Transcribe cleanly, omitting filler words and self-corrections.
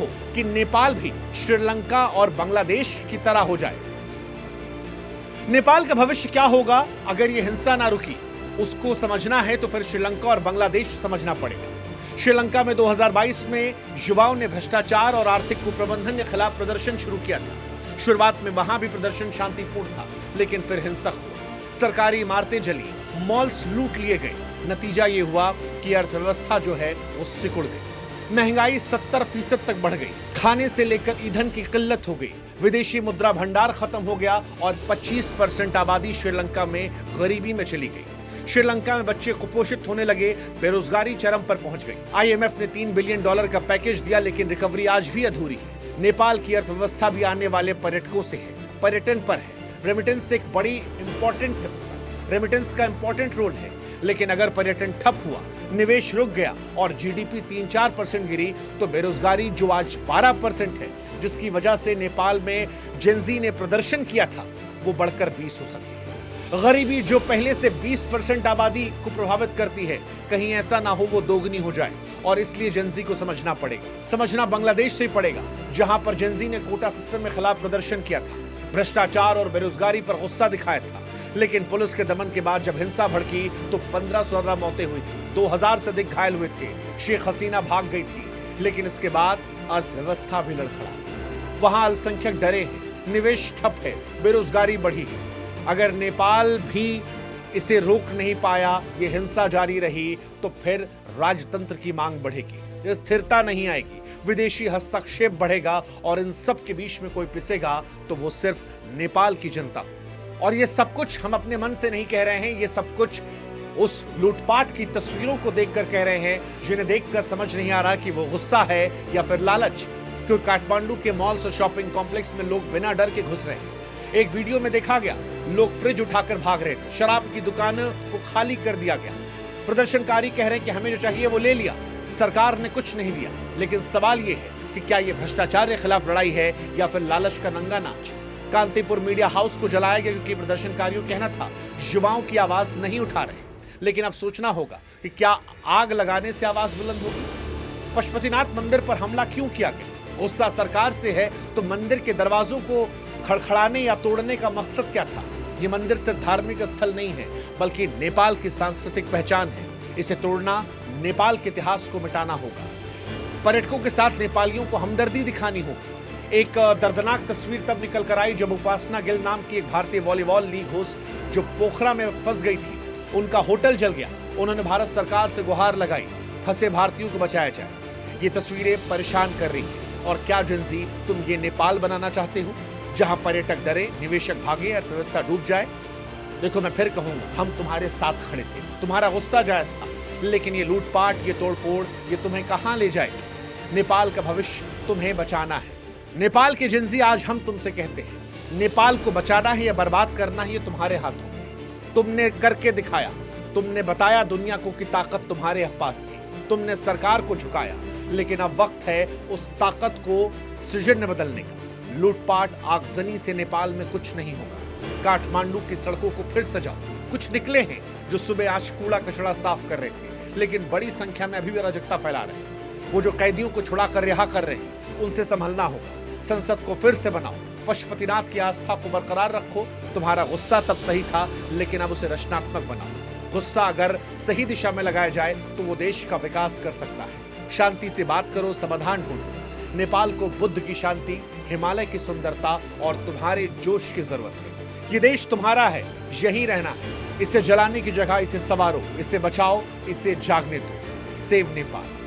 हो कि नेपाल भी श्रीलंका और बांग्लादेश की तरह हो जाए। नेपाल का भविष्य क्या होगा अगर ये हिंसा ना रुकी, उसको समझना है तो फिर श्रीलंका और बांग्लादेश समझना पड़ेगा। श्रीलंका में 2022 में युवाओं ने भ्रष्टाचार और आर्थिक कुप्रबंधन के खिलाफ प्रदर्शन शुरू किया था। शुरुआत में वहां भी प्रदर्शन शांतिपूर्ण था, लेकिन फिर हिंसक हुआ। सरकारी इमारतें जली, मॉल्स लूट लिए गए। नतीजा ये हुआ कि अर्थव्यवस्था जो है वो सिकुड़ गई। महंगाई 70% तक बढ़ गई। खाने से लेकर ईंधन की किल्लत हो गई। विदेशी मुद्रा भंडार खत्म हो गया और 25% आबादी श्रीलंका में गरीबी में चली गई। श्रीलंका में बच्चे कुपोषित होने लगे, बेरोजगारी चरम पर पहुंच गई। IMF ने $3 बिलियन का पैकेज दिया, लेकिन रिकवरी आज भी अधूरी है। नेपाल की अर्थव्यवस्था भी आने वाले पर्यटकों से है, पर्यटन पर है। रेमिटेंस का इंपॉर्टेंट रोल है, लेकिन अगर पर्यटन ठप हुआ, निवेश रुक गया और GDP 3-4% गिरी, तो बेरोजगारी जो आज 12% है, जिसकी वजह से नेपाल में जेनजी ने प्रदर्शन किया था, वो बढ़कर 20 हो सकती है। गरीबी जो पहले से 20% आबादी को प्रभावित करती है, कहीं ऐसा ना हो वो दोगुनी हो जाए, और इसलिए जेनजी को समझना पड़ेगा। समझना बांग्लादेश से ही पड़ेगा, जहां पर जेनजी ने कोटा सिस्टम के खिलाफ प्रदर्शन किया था, भ्रष्टाचार और बेरोजगारी पर गुस्सा दिखाया था। लेकिन पुलिस के दमन के बाद जब हिंसा भड़की तो 1500 मौतें हुई थी, 2000 से अधिक घायल हुए थे। शेख हसीना भाग गई थी, लेकिन इसके बाद अर्थव्यवस्था भी लड़खड़ा। वहां अल्पसंख्यक डरे हैं, निवेश ठप है, बेरोजगारी बढ़ी है। अगर नेपाल भी इसे रोक नहीं पाया, ये हिंसा जारी रही, तो फिर राजतंत्र की मांग बढ़ेगी, स्थिरता नहीं आएगी, विदेशी हस्तक्षेप बढ़ेगा, और इन सब के बीच में कोई पिसेगा तो वो सिर्फ नेपाल की जनता। और ये सब कुछ हम अपने मन से नहीं कह रहे हैं, ये सब कुछ उस लूटपाट की तस्वीरों को देखकर कह रहे हैं, जिन्हें देखकर समझ नहीं आ रहा कि वो गुस्सा है या फिर लालच। क्योंकि काठमांडू के मॉल्स और शॉपिंग कॉम्प्लेक्स में लोग बिना डर के घुस रहे हैं। एक वीडियो में देखा गया, लोग फ्रिज उठाकर भाग रहे थे, शराब की दुकानों को खाली कर दिया गया। प्रदर्शनकारी कह रहे हैं कि हमें जो चाहिए वो ले लिया, सरकार ने कुछ नहीं दिया। लेकिन सवाल ये है कि क्या ये भ्रष्टाचार के खिलाफ लड़ाई है या फिर लालच का नंगा नाच। कांतिपुर मीडिया हाउस को जलाया गया क्योंकि प्रदर्शनकारियों कहना था युवाओं की आवाज नहीं उठा रहे। लेकिन अब सोचना होगा कि क्या आग लगाने से आवाज बुलंद होगी? पशुपतिनाथ मंदिर पर हमला क्यों किया गया? गुस्सा सरकार से है तो मंदिर के दरवाजों को खड़खड़ाने या तोड़ने का मकसद क्या था? ये मंदिर सिर्फ धार्मिक स्थल नहीं है, बल्कि नेपाल की सांस्कृतिक पहचान है। इसे तोड़ना नेपाल के इतिहास को मिटाना होगा। पर्यटकों के साथ नेपालियों को हमदर्दी दिखानी होगी। एक दर्दनाक तस्वीर तब निकल कर आई जब उपासना गिल नाम की एक भारतीय वॉलीबॉल लीग होस्ट जो पोखरा में फंस गई थी, उनका होटल जल गया। उन्होंने भारत सरकार से गुहार लगाई, फंसे भारतीयों को बचाया जाए। ये तस्वीरें परेशान कर रही हैं। और क्या जेनजी तुम ये नेपाल बनाना चाहते हो, जहां पर्यटक डरे, निवेशक भागे, अर्थव्यवस्था डूब जाए? देखो, मैं फिर कहूंगा, हम तुम्हारे साथ खड़े थे। तुम्हारा गुस्सा जायज था, लेकिन ये लूटपाट, ये तोड़फोड़, ये तुम्हें कहां ले जाएगी? नेपाल का भविष्य तुम्हें बचाना है। नेपाल के जेनजी आज हम तुमसे कहते हैं, नेपाल को बचाना है या बर्बाद करना है, ये तुम्हारे हाथों में। तुमने करके दिखाया, तुमने बताया दुनिया को कि ताकत तुम्हारे पास थी। तुमने सरकार को झुकाया, लेकिन अब वक्त है उस ताकत को सृजन में बदलने का। लूटपाट, आगजनी से नेपाल में कुछ नहीं होगा। काठमांडू की सड़कों को फिर सजाओ। कुछ निकले हैं जो सुबह आज कूड़ा कचरा साफ कर रहे थे, लेकिन बड़ी संख्या में अभी भी अराजकता फैला रहे हैं। वो जो कैदियों को छुड़ा कर रिहा कर रहे हैं, उनसे संभलना होगा। संसद को फिर से बनाओ, पशुपतिनाथ की आस्था को बरकरार रखो। तुम्हारा गुस्सा तब सही था, लेकिन अब उसे रचनात्मक बनाओ। गुस्सा अगर सही दिशा में लगाया जाए तो वो देश का विकास कर सकता है। शांति से बात करो, समाधान ढूंढो। नेपाल को बुद्ध की शांति, हिमालय की सुंदरता और तुम्हारे जोश की जरूरत है। ये देश तुम्हारा है, यहीं रहना है। इसे जलाने की जगह इसे संवारो, इसे बचाओ, इसे जागने दो। सेव नेपाल।